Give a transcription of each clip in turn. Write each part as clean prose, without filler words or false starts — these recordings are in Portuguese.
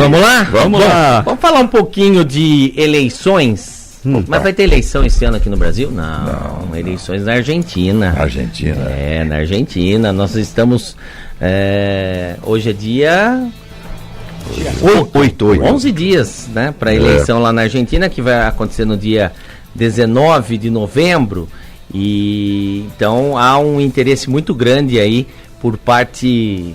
Vamos lá? Vamos lá. Vamos falar um pouquinho de eleições. Mas vai ter eleição esse ano aqui no Brasil? Não. Eleições na Argentina. Argentina. Na Argentina. Nós estamos... hoje é dia... 11 dias, né? Para a eleição lá na Argentina, que vai acontecer no dia 19 de novembro. E então há um interesse muito grande aí por parte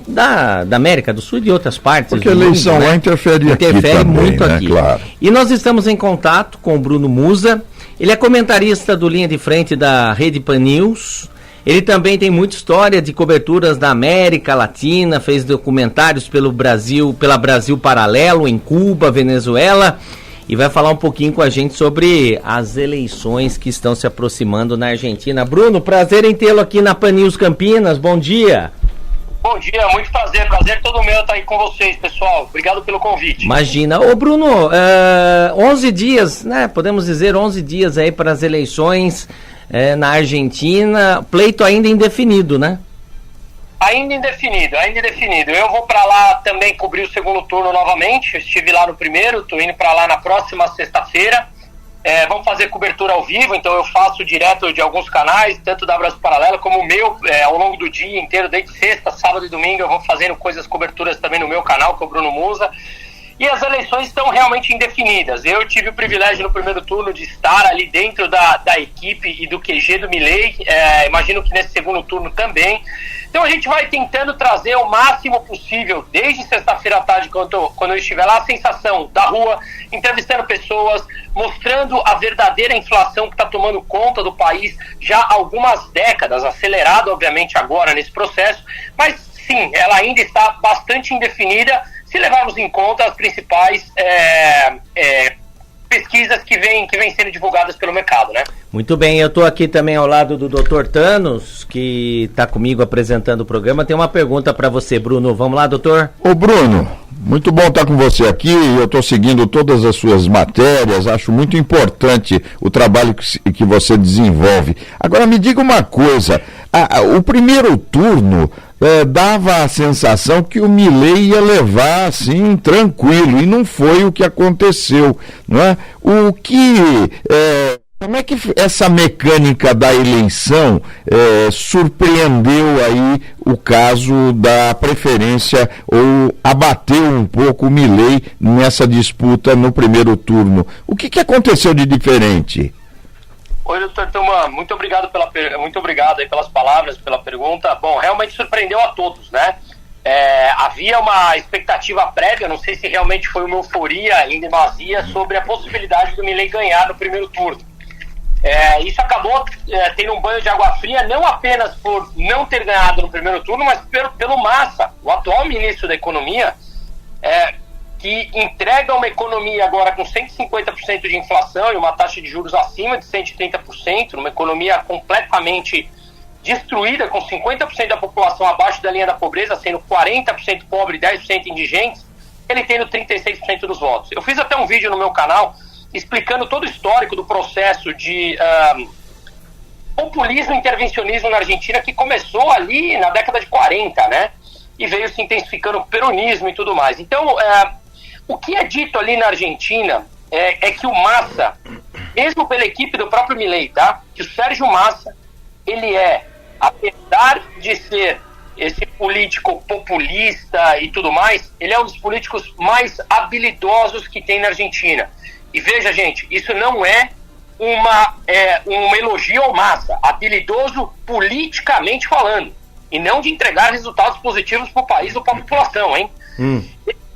da América do Sul e de outras partes. Porque a eleição mundo, lá interfere aqui também, muito né? aqui. Claro. E nós estamos em contato com o Bruno Musa. Ele é comentarista do Linha de Frente da Rede Pan News. Ele também tem muita história de coberturas da América Latina, fez documentários pela Brasil Paralelo, em Cuba, Venezuela, e vai falar um pouquinho com a gente sobre as eleições que estão se aproximando na Argentina. Bruno, prazer em tê-lo aqui na Pan News Campinas, bom dia. Bom dia, muito prazer todo meu estar aí com vocês, pessoal. Obrigado pelo convite. Imagina. Ô Bruno, 11 dias, né? Podemos dizer 11 dias aí para as eleições na Argentina, pleito ainda indefinido, né? Ainda indefinido. Eu vou para lá também cobrir o segundo turno novamente. Eu estive lá no primeiro, estou indo para lá na próxima sexta-feira. Vamos fazer cobertura ao vivo, então eu faço direto de alguns canais, tanto da Brasil Paralelo como o meu, ao longo do dia inteiro, desde sexta, sábado e domingo, eu vou fazendo coberturas também no meu canal, que é o Bruno Musa. E as eleições estão realmente indefinidas. Eu tive o privilégio no primeiro turno de estar ali dentro da equipe e do QG do Milei, imagino que nesse segundo turno também. Então a gente vai tentando trazer o máximo possível, desde sexta-feira à tarde, quando eu estiver lá, a sensação da rua, entrevistando pessoas, mostrando a verdadeira inflação que está tomando conta do país já há algumas décadas, acelerado obviamente agora nesse processo, mas sim, ela ainda está bastante indefinida, se levarmos em conta as principais pesquisas que vêm sendo divulgadas pelo mercado, né? Muito bem, eu estou aqui também ao lado do Dr. Thanos, que está comigo apresentando o programa. Tem uma pergunta para você, Bruno. Vamos lá, doutor? Ô Bruno, muito bom estar com você aqui. Eu estou seguindo todas as suas matérias, acho muito importante o trabalho que você desenvolve. Agora me diga uma coisa, o primeiro turno dava a sensação que o Milei ia levar assim tranquilo, e não foi o que aconteceu, não é? Como é que essa mecânica da eleição surpreendeu aí o caso da preferência ou abateu um pouco o Milei nessa disputa no primeiro turno? O que aconteceu de diferente? Oi, doutor Thelma, muito obrigado aí pelas palavras, pela pergunta. Bom, realmente surpreendeu a todos, né? Havia uma expectativa prévia, não sei se realmente foi uma euforia em demasia sobre a possibilidade do Milei ganhar no primeiro turno. Isso acabou tendo um banho de água fria, não apenas por não ter ganhado no primeiro turno, mas pelo Massa, o atual ministro da Economia, que entrega uma economia agora com 150% de inflação e uma taxa de juros acima de 130%, uma economia completamente destruída, com 50% da população abaixo da linha da pobreza, sendo 40% pobre e 10% indigentes, ele tendo 36% dos votos. Eu fiz até um vídeo no meu canal explicando todo o histórico do processo de populismo e intervencionismo na Argentina, que começou ali na década de 40, né? E veio se intensificando o peronismo e tudo mais. Então, o que é dito ali na Argentina é que o Massa, mesmo pela equipe do próprio Milei, tá? Que o Sérgio Massa, ele apesar de ser esse político populista e tudo mais, ele é um dos políticos mais habilidosos que tem na Argentina. E veja, gente, isso não é um elogio ao Massa, habilidoso politicamente falando, e não de entregar resultados positivos para o país ou para a população, hein?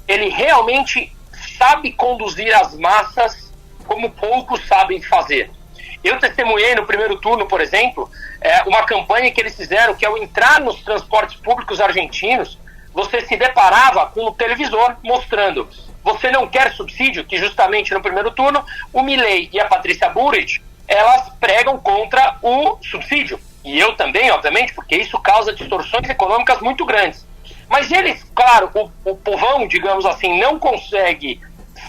Ele realmente sabe conduzir as massas como poucos sabem fazer. Eu testemunhei no primeiro turno, por exemplo, uma campanha que eles fizeram, que ao entrar nos transportes públicos argentinos, você se deparava com o televisor mostrando: você não quer subsídio, que justamente no primeiro turno o Milei e a Patrícia Bullrich, elas pregam contra o subsídio. E eu também, obviamente, porque isso causa distorções econômicas muito grandes. Mas eles, claro, o povão, digamos assim, não consegue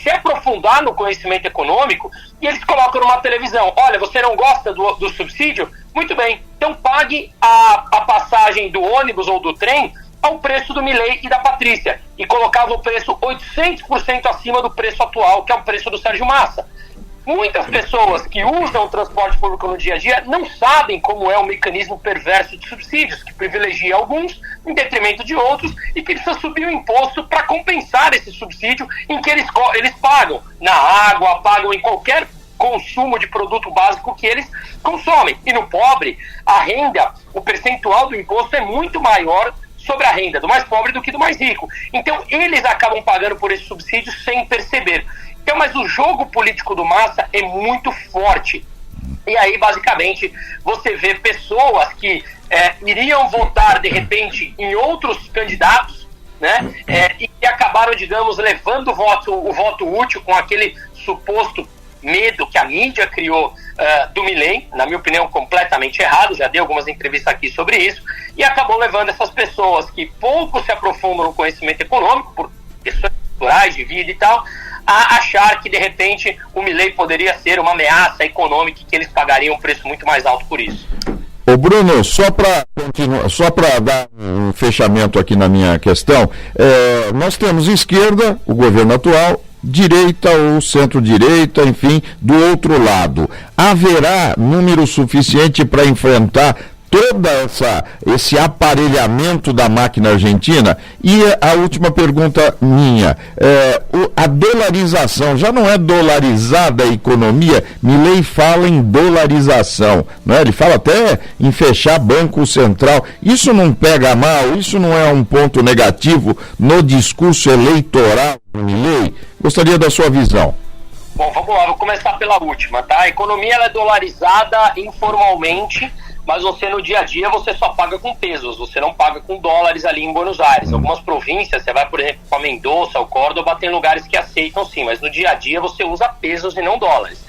se aprofundar no conhecimento econômico, e eles colocam numa televisão: olha, você não gosta do subsídio? Muito bem, então pague a passagem do ônibus ou do trem ao preço do Milei e da Patrícia. e colocava o preço 800% acima do preço atual, que é o preço do Sérgio Massa. Muitas pessoas que usam o transporte público no dia a dia não sabem como é o mecanismo perverso de subsídios, que privilegia alguns em detrimento de outros e que precisa subir o imposto para compensar esse subsídio em que eles pagam na água, pagam em qualquer consumo de produto básico que eles consomem. E no pobre, a renda, o percentual do imposto é muito maior sobre a renda do mais pobre do que do mais rico. Então, eles acabam pagando por esse subsídio sem perceber. Então, mas o jogo político do Massa é muito forte. E aí, basicamente, você vê pessoas que iriam votar, de repente, em outros candidatos, né? E que acabaram, digamos, levando o voto útil com aquele suposto medo que a mídia criou do Milei, na minha opinião, completamente errado. Já dei algumas entrevistas aqui sobre isso, e acabou levando essas pessoas que pouco se aprofundam no conhecimento econômico, por questões culturais, de vida e tal, a achar que, de repente, o Milei poderia ser uma ameaça econômica e que eles pagariam um preço muito mais alto por isso. Ô Bruno, só para dar um fechamento aqui na minha questão, nós temos esquerda, o governo atual, direita ou centro-direita, enfim, do outro lado. Haverá número suficiente para enfrentar toda esse aparelhamento da máquina argentina? E a última pergunta minha, a dolarização, já não é dolarizada a economia? Milei fala em dolarização, não é? Ele fala até em fechar Banco Central. Isso não pega mal? Isso não é um ponto negativo no discurso eleitoral do Milei? Gostaria da sua visão. Bom, vamos lá, vou começar pela última, tá? A economia ela é dolarizada informalmente, mas você no dia a dia você só paga com pesos, você não paga com dólares ali em Buenos Aires. Algumas províncias, você vai, por exemplo, para Mendoza ou Córdoba, tem lugares que aceitam sim, mas no dia a dia você usa pesos e não dólares.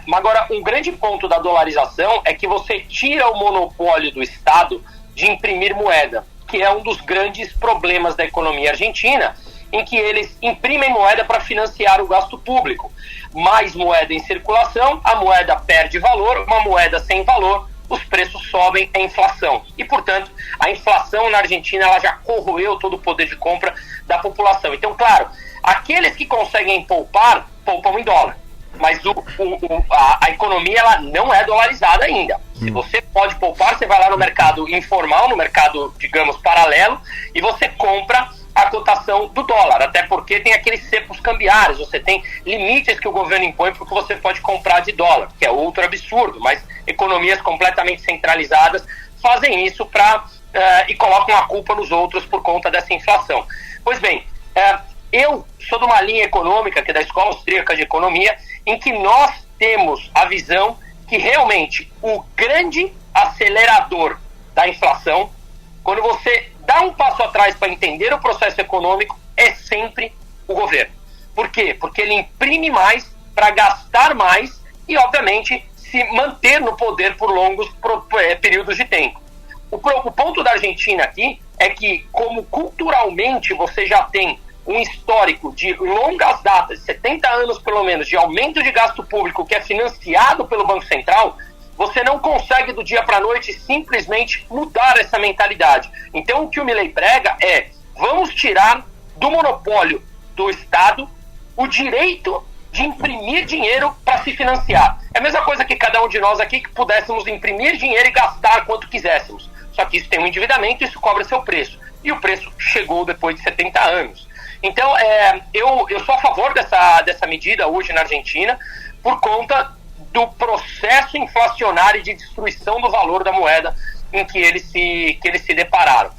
Mas agora, um grande ponto da dolarização é que você tira o monopólio do Estado de imprimir moeda, que é um dos grandes problemas da economia argentina, em que eles imprimem moeda para financiar o gasto público. Mais moeda em circulação, a moeda perde valor, uma moeda sem valor, os preços sobem, a inflação. E, portanto, a inflação na Argentina ela já corroeu todo o poder de compra da população. Então, claro, aqueles que conseguem poupar, poupam em dólar. Mas a economia ela não é dolarizada ainda. Se você pode poupar, você vai lá no mercado informal, no mercado, digamos, paralelo, e você compra a cotação do dólar, até porque tem aqueles cepos cambiários, você tem limites que o governo impõe porque você pode comprar de dólar, que é outro absurdo, mas economias completamente centralizadas fazem isso e colocam a culpa nos outros por conta dessa inflação. Pois bem, eu sou de uma linha econômica, que é da Escola Austríaca de Economia, em que nós temos a visão que realmente o grande acelerador da inflação, quando você dá um passo atrás para entender o processo econômico, é sempre o governo. Por quê? Porque ele imprime mais para gastar mais e, obviamente, se manter no poder por longos períodos de tempo. O ponto da Argentina aqui é que, como culturalmente você já tem um histórico de longas datas, 70 anos pelo menos, de aumento de gasto público que é financiado pelo Banco Central, você não consegue do dia para a noite simplesmente mudar essa mentalidade. Então o que o Milei prega é: vamos tirar do monopólio do Estado o direito de imprimir dinheiro para se financiar. É a mesma coisa que cada um de nós aqui que pudéssemos imprimir dinheiro e gastar quanto quiséssemos. Só que isso tem um endividamento e isso cobra seu preço. E o preço chegou depois de 70 anos. Então eu sou a favor dessa medida hoje na Argentina por conta do processo inflacionário de destruição do valor da moeda em que eles se depararam.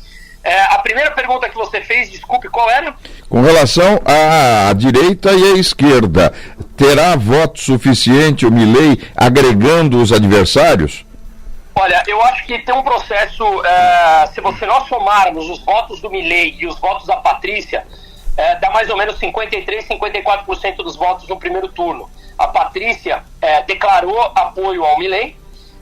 A primeira pergunta que você fez, desculpe, qual era? Com relação à direita e à esquerda, terá voto suficiente o Milei agregando os adversários? Olha, eu acho que tem um processo, se nós somarmos os votos do Milei e os votos da Patrícia, dá mais ou menos 53%, 54% dos votos no primeiro turno. A Patrícia declarou apoio ao Milei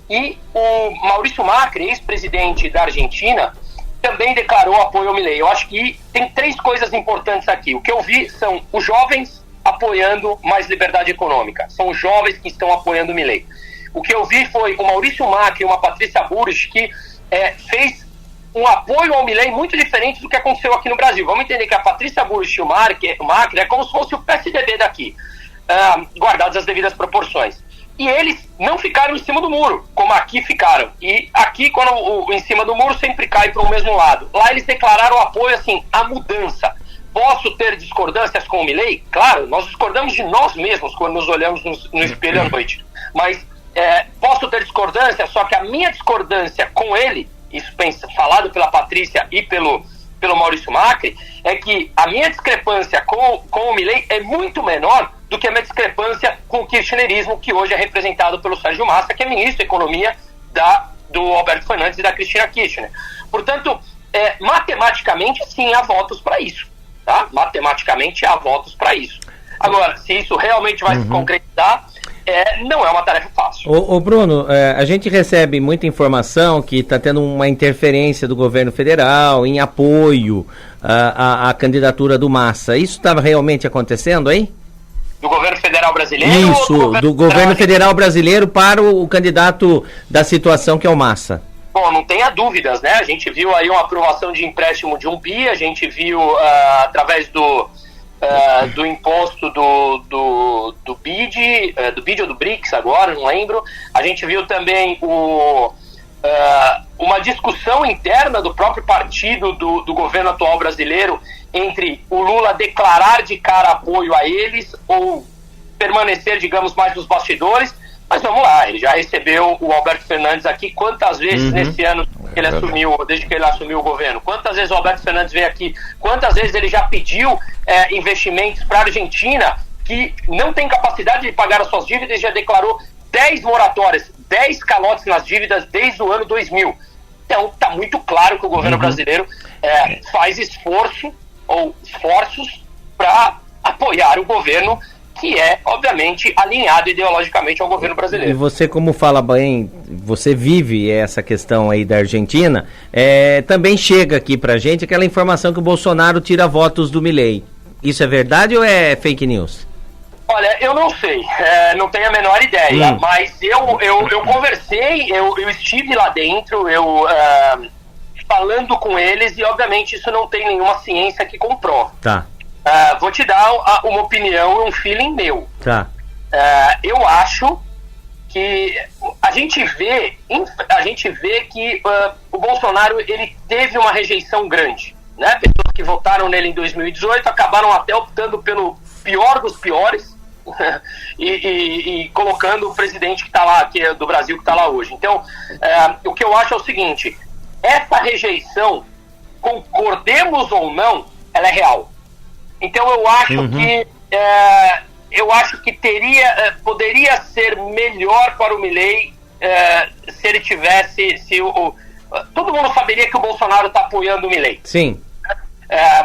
e o Maurício Macri, ex-presidente da Argentina, também declarou apoio ao Milei. Eu acho que tem três coisas importantes aqui. O que eu vi são os jovens apoiando mais liberdade econômica. São os jovens que estão apoiando o Milei. O que eu vi foi o Maurício Macri e uma Patrícia Bullrich que fez um apoio ao Milei muito diferente do que aconteceu aqui no Brasil. Vamos entender que a Patrícia Bullrich e o Macri é como se fosse o PSDB daqui, guardadas as devidas proporções. E eles não ficaram em cima do muro, como aqui ficaram. E aqui, quando em cima do muro, sempre cai para o mesmo lado. Lá eles declararam apoio, assim, à mudança. Posso ter discordâncias com o Milei? Claro, nós discordamos de nós mesmos quando nos olhamos no espelho à noite. Mas posso ter discordância, só que a minha discordância com ele, isso falado pela Patrícia e pelo Maurício Macri, é que a minha discrepância com o Milei é muito menor do que a minha discrepância com o kirchnerismo, que hoje é representado pelo Sérgio Massa, que é ministro da Economia do Alberto Fernandes e da Cristina Kirchner. Portanto, matematicamente, sim, há votos para isso. Tá? Matematicamente, há votos para isso. Agora, se isso realmente vai se concretizar, não é uma tarefa fácil. Ô Bruno, a gente recebe muita informação que está tendo uma interferência do governo federal em apoio à candidatura do Massa. Isso estava realmente acontecendo aí? Do governo federal brasileiro? Isso, do governo federal brasileiro para o candidato da situação, que é o Massa. Bom, não tenha dúvidas, né? A gente viu aí uma aprovação de empréstimo de 1 bi, a gente viu através do imposto do BID, do BID ou do BRICS agora, não lembro. A gente viu também uma discussão interna do próprio partido do governo atual brasileiro entre o Lula declarar de cara apoio a eles ou permanecer, digamos, mais nos bastidores. Mas vamos lá, ele já recebeu o Alberto Fernandes aqui quantas vezes nesse ano que ele assumiu, desde que ele assumiu o governo? Quantas vezes o Alberto Fernandes veio aqui? Quantas vezes ele já pediu investimentos para a Argentina, que não tem capacidade de pagar as suas dívidas e já declarou 10 moratórias, 10 calotes nas dívidas desde o ano 2000. Então está muito claro que o governo brasileiro faz esforços para apoiar o governo, que é, obviamente, alinhado ideologicamente ao governo brasileiro. E você, como fala bem, você vive essa questão aí da Argentina, também chega aqui pra gente aquela informação que o Bolsonaro tira votos do Milei. Isso é verdade ou é fake news? Olha, eu não sei, não tenho a menor ideia, mas eu conversei, eu estive lá dentro, falando com eles, e obviamente isso não tem nenhuma ciência que comprove. Tá. Vou te dar uma opinião, um feeling meu. Tá. Eu acho que a gente vê que o Bolsonaro ele teve uma rejeição grande, né? Pessoas que votaram nele em 2018 acabaram até optando pelo pior dos piores e colocando o presidente que está lá, que é do Brasil, que está lá hoje. Então, o que eu acho é o seguinte: essa rejeição, concordemos ou não, ela é real. Então eu acho que poderia ser melhor para o Milei se ele tivesse, todo mundo saberia que o Bolsonaro está apoiando o Milei. Sim.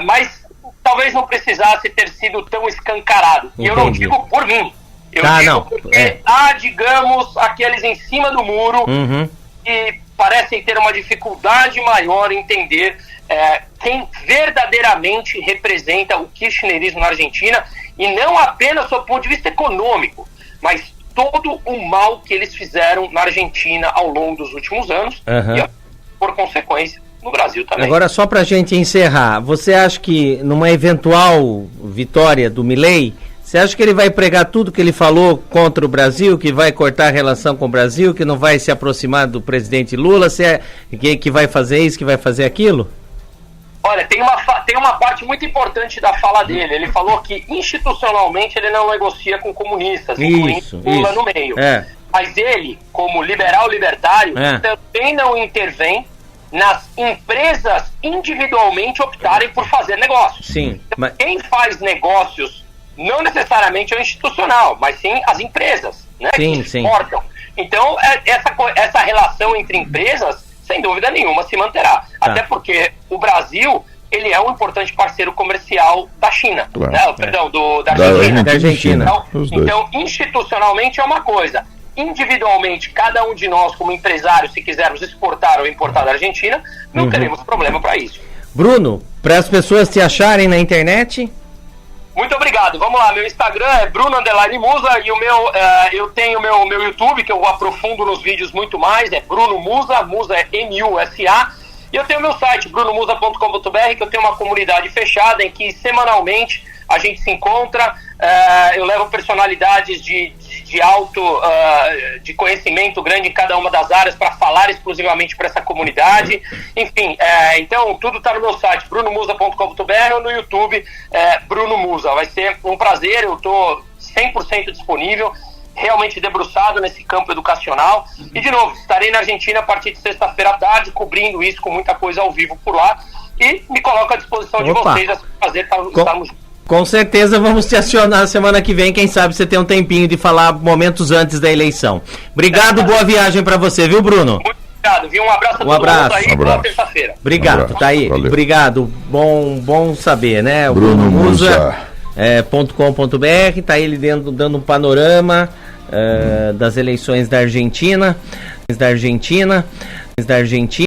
Mas talvez não precisasse ter sido tão escancarado. Entendi. E eu não digo por mim. Eu digo porque há, digamos, aqueles em cima do muro que parecem ter uma dificuldade maior em entender quem verdadeiramente representa o kirchnerismo na Argentina, e não apenas do ponto de vista econômico, mas todo o mal que eles fizeram na Argentina ao longo dos últimos anos e, por consequência, no Brasil também. Agora, só para a gente encerrar, você acha que numa eventual vitória do Milei, você acha que ele vai pregar tudo que ele falou contra o Brasil, que vai cortar a relação com o Brasil, que não vai se aproximar do presidente Lula, que vai fazer isso, que vai fazer aquilo? Olha, tem uma parte muito importante da fala dele. Ele falou que institucionalmente ele não negocia com comunistas, incluindo Lula no meio. Mas ele, como liberal-libertário, também não intervém nas empresas individualmente optarem por fazer negócios. Sim. Então, quem faz negócios não necessariamente é o institucional, mas sim as empresas, né, que exportam. Então, essa relação entre empresas, sem dúvida nenhuma, se manterá. Até porque o Brasil, ele é um importante parceiro comercial da China, né? Perdão, da Argentina. Então, institucionalmente é uma coisa. Individualmente, cada um de nós, como empresário, se quisermos exportar ou importar da Argentina, não teremos problema para isso. Bruno, para as pessoas te acharem na internet... Muito obrigado. Vamos lá, meu Instagram é Bruno_Musa e eu tenho o meu YouTube, que eu aprofundo nos vídeos muito mais, é Bruno Musa, Musa é M-U-S-A, E eu tenho meu site, brunomusa.com.br, que eu tenho uma comunidade fechada em que semanalmente a gente se encontra, eu levo personalidades de conhecimento grande em cada uma das áreas para falar exclusivamente para essa comunidade. Enfim, então tudo está no meu site, brunomusa.com.br, ou no YouTube, Bruno Musa. Vai ser um prazer, eu estou 100% disponível, realmente debruçado nesse campo educacional. E, de novo, estarei na Argentina a partir de sexta-feira à tarde, cobrindo isso com muita coisa ao vivo por lá. E me coloco à disposição de vocês. É um prazer estarmos juntos. Com certeza vamos te acionar semana que vem. Quem sabe você tem um tempinho de falar momentos antes da eleição. Obrigado, boa viagem para você, viu, Bruno? Muito obrigado, viu? Um abraço a todo mundo aí, boa terça-feira. Obrigado, tá aí. Valeu. Obrigado, bom saber, né? O Bruno Musa. .com.br, tá aí ele dando um panorama das eleições da Argentina.